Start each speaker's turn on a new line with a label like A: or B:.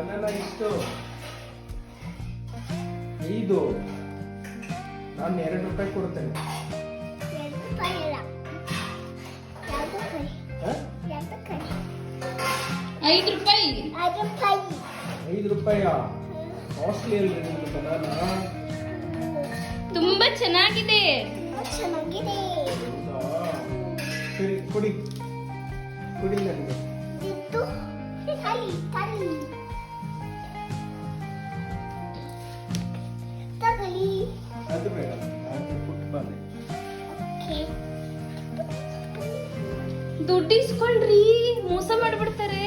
A: Banana ಇಷ್ಟು 5. ನಾನು 2 ರೂಪಾಯಿ ಕೊಡ್ತೇನೆ.
B: 2 ರೂಪಾಯಿ ಇಲ್ಲ. 2 ರೂಪಾಯಿ.
A: ಹ?
B: 2 ರೂಪಾಯಿ.
C: 5 ರೂಪಾಯಿ.
B: 5 ರೂಪಾಯಿ.
A: 5 ರೂಪಾಯಾ? ಕಾಸ್ಟ್ಲಿ ಅಲ್ರಿ ನಿಮ್ಗೆ ಬನಾನಾ?
C: ತುಂಬಾ ಚೆನ್ನಾಗಿದೆ.
B: ತುಂಬಾ ಚೆನ್ನಾಗಿದೆ.
A: ಹೌದಾ? ಸರಿ ಕೊಡಿ ನನಗೆ.
B: ಇದು ತಲಿ ತಗಲಿ.
A: ಅದು ಬೇಡ, ನಾನು ಫುಟ್ಬಾಲ್.
B: ಓಕೆ.
C: ದುಡ್ಡು ಇಸ್ಕೊಳ್ರಿ, ಮೋಸ ಮಾಡ್ಬಿಡ್ತಾರೆ.